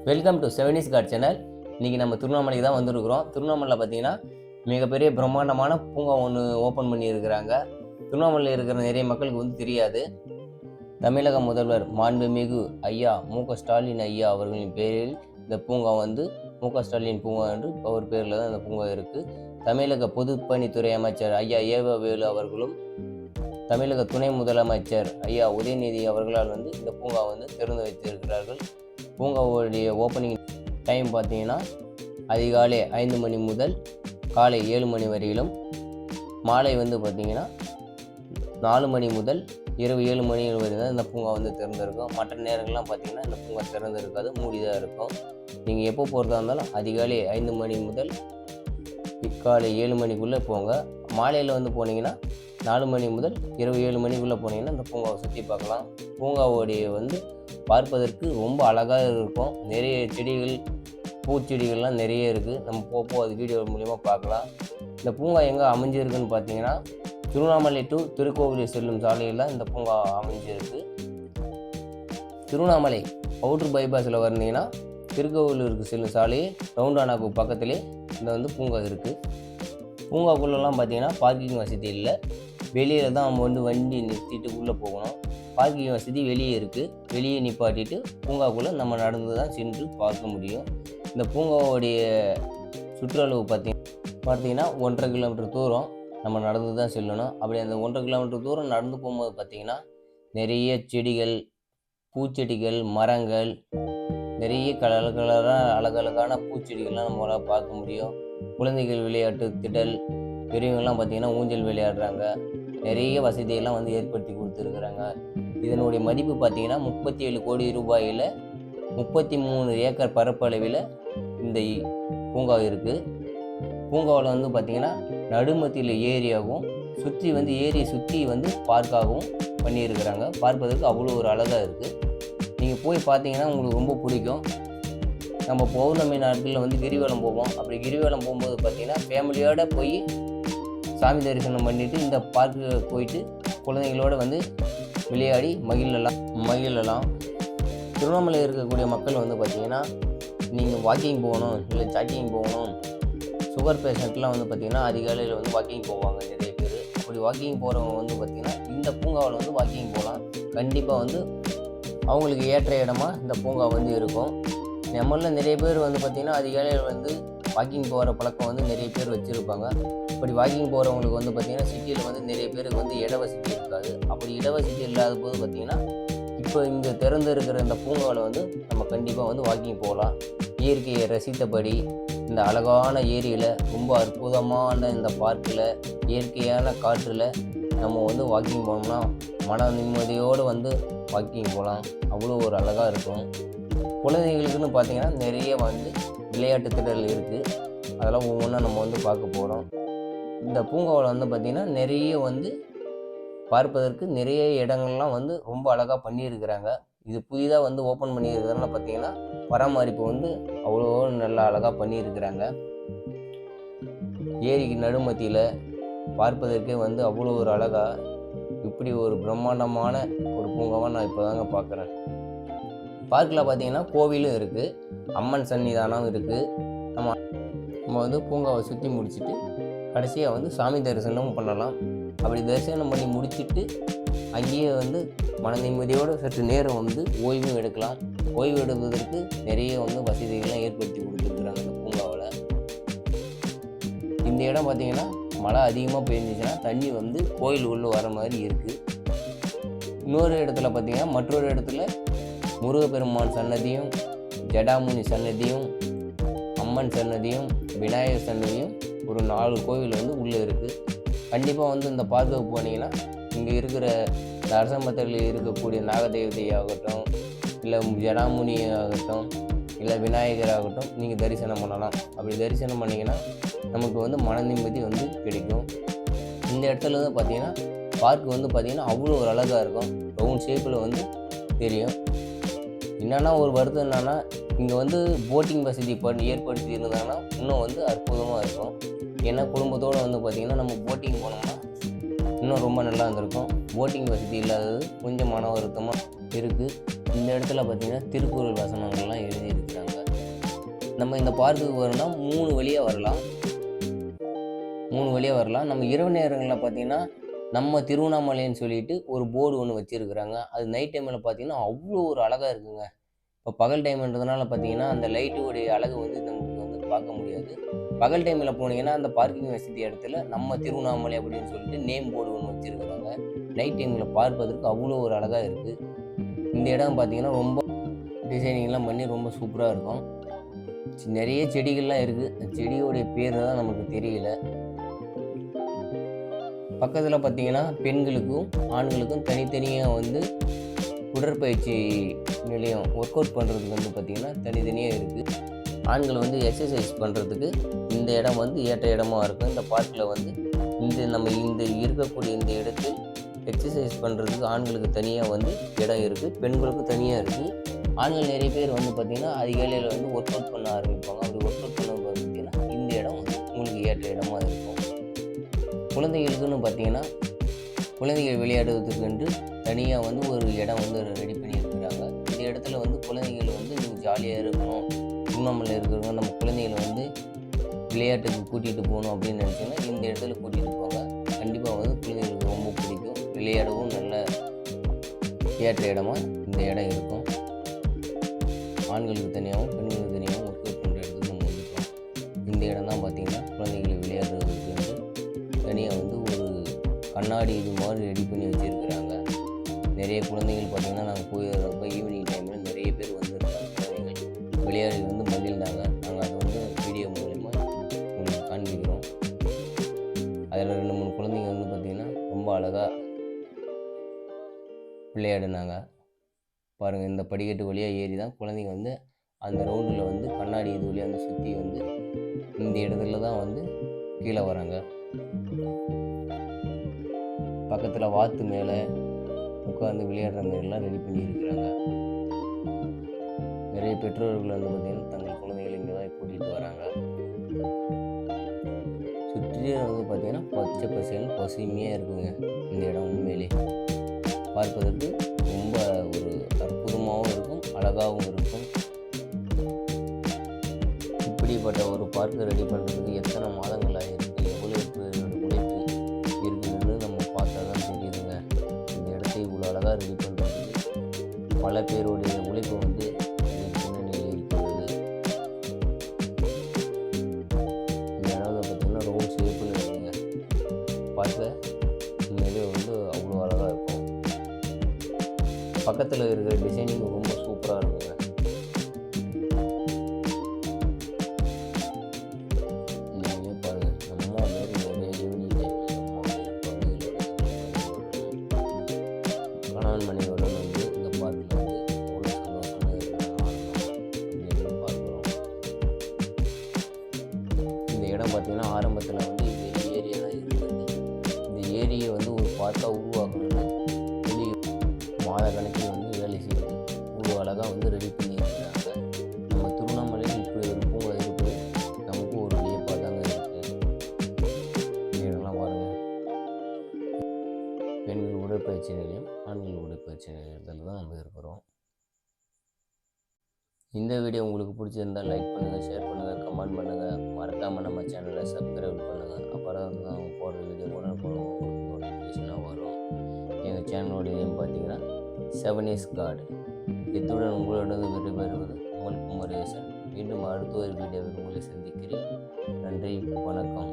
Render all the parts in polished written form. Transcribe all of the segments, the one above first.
Welcome to செவனிஸ் card channel. இன்றைக்கி நம்ம திருவண்ணாமலைக்கு தான் வந்திருக்கிறோம். திருவண்ணாமலையில் பார்த்தீங்கன்னா மிகப்பெரிய பிரம்மாண்டமான பூங்கா ஒன்று ஓப்பன் பண்ணியிருக்கிறாங்க. திருவண்ணாமலையில் இருக்கிற நிறைய மக்களுக்கு தெரியாது. தமிழக முதல்வர் மாண்புமிகு ஐயா மு.க.ஸ்டாலின் ஐயா அவர்களின் பேரில் இந்த பூங்கா மு.க. ஸ்டாலின் பூங்கா என்று அவர் பேரில் தான் இந்த பூங்கா இருக்குது. தமிழக பொதுப்பணித்துறை அமைச்சர் ஐயா ஏவவேலு அவர்களும் தமிழக துணை முதலமைச்சர் ஐயா உதயநிதி அவர்களால் இந்த பூங்கா திறந்து வைத்திருக்கிறார்கள். பூங்காவுடைய ஓப்பனிங் டைம் பார்த்தீங்கன்னா அதிகாலை 5 மணி முதல் காலை 7 மணி வரையிலும், மாலை பார்த்தீங்கன்னா 4 மணி முதல் இரவு 7 மணி வரை தான் இந்த பூங்கா திறந்திருக்கும். மற்ற நேரங்கள்லாம் பார்த்தீங்கன்னா இந்த பூங்கா திறந்திருக்காது, மூடிதான் இருக்கும். நீங்கள் எப்போ போகிறதா இருந்தாலும் அதிகாலை 5 மணி முதல் காலை 7 மணிக்குள்ளே போங்க. மாலையில் போனீங்கன்னா 4 மணி முதல் இரவு 7 மணிக்குள்ளே போனீங்கன்னா இந்த பூங்காவை சுற்றி பார்க்கலாம். பூங்காவுடைய பார்ப்பதற்கு ரொம்ப அழகாக இருக்கும். நிறைய செடிகள், பூச்செடிகள்லாம் நிறைய இருக்குது. நம்ம அது வீடியோ மூலிமா பார்க்கலாம். இந்த பூங்கா எங்கே அமைஞ்சிருக்குன்னு பார்த்தீங்கன்னா திருவண்ணாமலை டு திருக்கோவிலூர் செல்லும் சாலையில் இந்த பூங்கா அமைஞ்சிருக்கு. திருவண்ணாமலை அவுட்ரு பைபாஸில் வந்தீங்கன்னா திருக்கோவிலூருக்கு செல்லும் சாலையை ரவுண்டானாக்கு பக்கத்திலே இந்த பூங்கா இருக்குது. பூங்காக்குள்ளெல்லாம் பார்த்தீங்கன்னா பார்க்கிங் வசதி இல்லை. வெளியில் தான் நம்ம வண்டி நிறுத்திட்டு உள்ளே போகணும். பார்க்கிங் வசதி வெளியே இருக்குது. வெளியே நிப்பாட்டிட்டு பூங்காக்குள்ளே நம்ம நடந்து தான் சென்று பார்க்க முடியும். இந்த பூங்காவுடைய சுற்றளவு பார்த்தீங்கன்னா 1.5 கிலோமீட்டர் தூரம் நம்ம நடந்து தான் செல்லணும். அப்படி அந்த 1.5 கிலோமீட்டர் தூரம் நடந்து போகும்போது பார்த்தீங்கன்னா நிறைய செடிகள், பூச்செடிகள், மரங்கள், நிறைய கலரான அழகழகான பூச்செடிகள்லாம் நம்மளால் பார்க்க முடியும். குழந்தைகள் விளையாட்டு திடல், பெரியவங்கள்லாம் பார்த்தீங்கன்னா ஊஞ்சல் விளையாடுறாங்க. நிறைய வசதியெல்லாம் ஏற்படுத்தி கொடுத்துருக்குறாங்க. இதனுடைய மதிப்பு பார்த்தீங்கன்னா 37 கோடி ரூபாயில் 33 ஏக்கர் பரப்பளவில் இந்த பூங்கா இருக்குது. பூங்காவில் பார்த்தீங்கன்னா நடுமத்தியில் ஏரியாவும் சுற்றி ஏரியை சுற்றி பார்க்காகவும் பண்ணியிருக்கிறாங்க. பார்ப்பதற்கு அவ்வளோ ஒரு அழகாக இருக்குது. நீங்கள் போய் பார்த்தீங்கன்னா உங்களுக்கு ரொம்ப பிடிக்கும். நம்ம பௌர்ணமி நாட்களில் கிரிவலம் போவோம். அப்படி கிரிவலம் போகும்போது பார்த்தீங்கன்னா ஃபேமிலியோடு போய் சாமி தரிசனம் பண்ணிவிட்டு இந்த பார்க்கு போயிட்டு குழந்தைங்களோடு விளையாடி மகிழலாம். திருவண்ணாமலையில் இருக்கக்கூடிய மக்கள் பார்த்திங்கன்னா நீங்கள் வாக்கிங் போகணும், இல்லை ஜாக்கிங் போகணும். சுகர் பேஷண்ட்லாம் பார்த்திங்கன்னா அதிகாலையில் வாக்கிங் போவாங்க நிறைய பேர். அப்படி வாக்கிங் போகிறவங்க பார்த்திங்கன்னா இந்த பூங்காவில் வாக்கிங் போகலாம். கண்டிப்பாக அவங்களுக்கு ஏற்ற இடமா இந்த பூங்கா இருக்கும். நம்மளில் நிறைய பேர் பார்த்திங்கன்னா அதிகாலையில் வாக்கிங் போகிற பழக்கம் நிறைய பேர் வச்சுருப்பாங்க. அப்படி வாக்கிங் போகிறவங்களுக்கு பார்த்திங்கன்னா சிட்டியில் நிறைய பேருக்கு இட வசதி இருக்காது. அப்படி இட வசதி இல்லாத போது பார்த்திங்கன்னா இப்போ இங்கே திறந்து இருக்கிற இந்த பூங்காவில் நம்ம கண்டிப்பாக வாக்கிங் போகலாம். இயற்கையை ரசித்தபடி இந்த அழகான ஏரியில், ரொம்ப அற்புதமான இந்த பார்க்கில், இயற்கையான காற்றில் நம்ம வாக்கிங் போனோம்னா மன நிம்மதியோடு வாக்கிங் போகலாம். அவ்வளோ ஒரு அழகாக இருக்கும். குழந்தைகளுக்குன்னு பார்த்திங்கன்னா நிறைய விளையாட்டு திடல் இருக்குது. அதெல்லாம் ஒவ்வொன்றா நம்ம பார்க்க போகிறோம். இந்த பூங்காவில் பார்த்திங்கன்னா நிறைய பார்ப்பதற்கு நிறைய இடங்கள்லாம் ரொம்ப அழகாக பண்ணியிருக்கிறாங்க. இது புதிதாக ஓப்பன் பண்ணியிருக்கிறதுனால பார்த்திங்கன்னா பராமரிப்பு அவ்வளோ நல்லா அழகாக பண்ணியிருக்கிறாங்க. ஏரிக்கு நடுமத்தியில் பார்ப்பதற்கே அவ்வளோ ஒரு அழகாக, இப்படி ஒரு பிரம்மாண்டமான ஒரு பூங்காவாக நான் இப்போ தாங்க பார்க்குறேன். பார்க்கில் பார்த்திங்கன்னா கோவிலும் இருக்குது, அம்மன் சன்னிதானம் இருக்குது. நம்ம பூங்காவை சுற்றி முடிச்சுட்டு கடைசியாக சாமி தரிசனமும் பண்ணலாம். அப்படி தரிசனம் பண்ணி முடிச்சுட்டு அங்கேயே மன நிம்மதியோடு சற்று நேரம் ஓய்வும் எடுக்கலாம். ஓய்வு எடுப்பதற்கு நிறைய வசதிகள்லாம் ஏற்படுத்தி கொடுத்துருக்குறாங்க இந்த பூங்காவில். இந்த இடம் பார்த்திங்கன்னா மழை அதிகமாக பெஞ்சிச்சுன்னா தண்ணி கோயில் உள்ளே வர மாதிரி இருக்குது. இன்னொரு இடத்துல பார்த்திங்கன்னா மற்றொரு இடத்துல முருகப்பெருமான் சன்னதியும், ஜடாமுனி சன்னதியும், அம்மன் சன்னதியும், விநாயகர் சன்னதியும், ஒரு 4 கோவில் உள்ளே இருக்குது. கண்டிப்பாக இந்த பார்க்குக்கு போனீங்கன்னா இங்கே இருக்கிற இந்த அரசமரத்தில் இருக்கக்கூடிய நாகதேவதை ஆகட்டும், இல்லை ஜடாமுனி ஆகட்டும், இல்லை விநாயகர் ஆகட்டும், நீங்கள் தரிசனம் பண்ணலாம். அப்படி தரிசனம் பண்ணிங்கன்னா நமக்கு மன நிம்மதி கிடைக்கும். இந்த இடத்துல பார்த்தீங்கன்னா பார்க்கு பார்த்தீங்கன்னா அவ்வளோ ஒரு அழகாக இருக்கும். ரவுண்ட் ஷேப்பில் தெரியும். என்னென்னா ஒரு வருத்தம் என்னென்னா இங்கே போட்டிங் வசதி ஏற்படுத்தி இருந்தாங்கன்னா இன்னும் அற்புதமாக இருக்கும். ஏன்னா குடும்பத்தோடு பார்த்திங்கன்னா நம்ம போட்டிங் போனோம்னா இன்னும் ரொம்ப நல்லா இருந்திருக்கும். போட்டிங் வசதி இல்லாதது கொஞ்சம் மன வருத்தமாக இருக்குது. இந்த இடத்துல பார்த்திங்கன்னா திருக்குறள் வசனங்கள்லாம் எழுதியிருக்கிறாங்க. நம்ம இந்த பார்க்குக்கு வரணும்னா 3 வழியாக வரலாம். 3 வழியாக வரலாம். நம்ம இரவு நேரங்களில் பார்த்தீங்கன்னா, நம்ம திருவண்ணாமலைன்னு சொல்லிட்டு ஒரு போர்டு ஒன்று வச்சுருக்குறாங்க. அது நைட் டைமில் பார்த்தீங்கன்னா, அவ்வளோ ஒரு அழகாக இருக்குங்க. இப்போ பகல் டைம்ன்றதுனால பார்த்தீங்கன்னா, அந்த லைட்டுடைய அழகு வந்து நமக்கு வந்து பார்க்க முடியாது. பகல் டைமில் போனீங்கன்னா, அந்த பார்க்கிங் வசதி இடத்துல நம்ம திருவண்ணாமலை அப்படின்னு சொல்லிட்டு நேம் போர்டு ஒன்று வச்சுருக்குறாங்க. நைட் டைமில் பார்ப்பதற்கு அவ்வளோ ஒரு அழகாக இருக்குது. இந்த இடம் பார்த்தீங்கன்னா, ரொம்ப டிசைனிங்லாம் பண்ணி ரொம்ப சூப்பராக இருக்கும். நிறைய செடிகள்லாம் இருக்குது. செடியோடைய பேர் தான் நமக்கு தெரியல. பக்கத்தில் பார்த்தீங்கன்னா, பெண்களுக்கும் ஆண்களுக்கும் தனித்தனியாக வந்து உடற்பயிற்சி நிலையம் ஒர்க் அவுட் பண்ணுறதுக்கு வந்து பார்த்திங்கன்னா தனித்தனியாக இருக்குது. ஆண்கள் வந்து எக்ஸசைஸ் பண்ணுறதுக்கு இந்த இடம் வந்து ஏற்ற இடமா இருக்கும். இந்த பார்க்கில் வந்து நம்ம இருக்கக்கூடிய இந்த இடத்தில் எக்ஸசைஸ் பண்ணுறதுக்கு ஆண்களுக்கு தனியாக வந்து இடம் இருக்குது, பெண்களுக்கும் தனியாக இருக்குது. ஆண்கள் நிறைய பேர் வந்து பார்த்திங்கன்னா அதிகாலையில் வந்து ஒர்க் அவுட் பண்ண ஆரம்பிப்பாங்க. அப்படி ஒர்க் அவுட் பண்ண பார்த்திங்கன்னா இந்த இடம் வந்து உங்களுக்கு ஏற்ற இடமா இருக்கும். குழந்தைகளுக்குன்னு பார்த்தீங்கன்னா, குழந்தைகள் விளையாடுவதற்கு தனியாக வந்து ஒரு இடம் வந்து ரெடி பண்ணியிருக்கிறாங்க. இந்த இடத்துல வந்து குழந்தைகள் வந்து நீங்கள் ஜாலியாக இருக்கணும், திருவண்ணாமலை இருக்கிறவங்க நம்ம குழந்தைகளை வந்து விளையாட்டுக்கு கூட்டிகிட்டு போகணும் அப்படின்னு நினச்சிங்கன்னா இந்த இடத்துல கூட்டிகிட்டு போங்க. கண்டிப்பாக வந்து குழந்தைகளுக்கு ரொம்ப பிடிக்கும். விளையாடவும் நல்ல ஏற்ற இடமா இந்த இடம் இருக்கும். ஆண்களுக்கு தனியாகவும் பெண்களுக்கு தனியாகவும் ஒர்க் அவுட் பண்ணுற இடத்துக்கு நம்ம வந்துட்டோம். இந்த இடம் தான் பார்த்திங்கன்னா குழந்தைகளை விளையாடுறதுக்கு தனியாக வந்து ஒரு கண்ணாடி இது மாதிரி ரெடி பண்ணி வச்சுருக்குறாங்க. நிறைய குழந்தைகள் பார்த்திங்கன்னா நாங்கள் போயிடுறப்ப ஈவினிங் டைமில் நிறைய பேர் வந்துருக்காங்க. குழந்தைகள் விளையாடி வந்து மகிழ்ந்தாங்க. நாங்கள் அதை வந்து வீடியோ மூலயமா உங்களுக்கு காண்பிக்கிறோம். அதில் 2-3 குழந்தைங்க வந்து பார்த்திங்கன்னா ரொம்ப அழகாக விளையாடினாங்க. பாருங்கள், இந்த படிக்கட்டு வழியாக ஏறி தான் குழந்தைங்க வந்து அந்த ரவுண்டில் வந்து கண்ணாடி இது வழியாக அந்த சுற்றி வந்து இந்த இடத்துல தான் வந்து கீழே வராங்க. பக்கத்தில் வாத்து மேலே உட்காந்து விளையாடுற மாதிரிலாம் ரெடி பண்ணியிருக்கிறாங்க. நிறைய பெற்றோர்கள் வந்து பார்த்திங்கன்னா தங்கள் குழந்தைகள் இங்கே தான் கூட்டிகிட்டு வராங்க. சுற்றியும் வந்து பார்த்திங்கன்னா பச்சை பசேல்னு பசுமையாக இருக்குங்க. இந்த இடம் உண்மையிலே பார்ப்பதற்கு ரொம்ப ஒரு அற்புதமாகவும் இருக்கும், அழகாகவும் இருக்கும். இப்படிப்பட்ட ஒரு பார்க்கை ரெடி பண்ணுறதுக்கு எத்தனை மாதங்கள் ஆகிருக்கு, எவ்வளோ உழைப்பு இருக்குதுன்னு நம்ம பார்த்தா தான் தெரியுதுங்க. இந்த இடத்தை இவ்வளோ அழகாக ரெடி பண்ணுறதுக்கு பல பேருடைய உழைப்பு வந்து பின்னணியில் இருக்கிறது. இந்த இடம் பார்த்திங்கன்னா ரவுண்ட் ஷேப்பில் இருக்குங்க. பார்க்க உண்மையிலே வந்து அவ்வளோ அழகாக இருக்கும். பக்கத்தில் இருக்கிற டிசைனிங் ரொம்ப சூப்பராக இருக்குங்க. மணியுடன் வந்து இந்த பார்க்கில் வந்து எவ்வளோ சந்தோஷமாக இருக்கிறாங்க அப்படின்னு பார்க்குறோம். இந்த இடம் பார்த்திங்கன்னா ஆரம்பத்தில் வந்து பெரிய ஏரியா தான் இருந்தது. இந்த ஏரியை வந்து ஒரு பார்க்காக உருவாக்கணும்னு மாத கணக்கில் வந்து வேலை செய்யுது. இவ்வளோ அழகாக வந்து ரெடி பண்ணியிருக்கிறாங்க. நம்ம திருவண்ணாமலையில் இப்படி ஒரு பூங்கா இருக்குது, நமக்கு ஒரு வியப்பாக தாங்க இருக்குது. இந்த இடம்லாம் பாருங்கள், பெண்கள் உடற்பயிற்சி நிலையம், ஆண்கள் உடற்பயிற்சி நிலையத்தில் தான் நம்ம இருக்கிறோம். இந்த வீடியோ உங்களுக்கு பிடிச்சிருந்தால் லைக் பண்ணுங்கள், ஷேர் பண்ணுங்கள், கமெண்ட் பண்ணுங்கள். மறக்காமல் நம்ம சேனலை சப்ஸ்கிரைப் பண்ணுங்கள். அப்புறம் தான் போடுற வீடியோ கூட நோட்டிஃபிகேஷனாக வரும். எங்கள் சேனலோட நேம் பார்த்தீங்கன்னா 7 is God. இத்துடன் உங்களோட விடைபெறுவது உங்கள் குமரேசன். மீண்டும் அடுத்த ஒரு வீடியோவில் உங்களை சந்திக்கிறேன். நன்றி, வணக்கம்.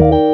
நன்றி.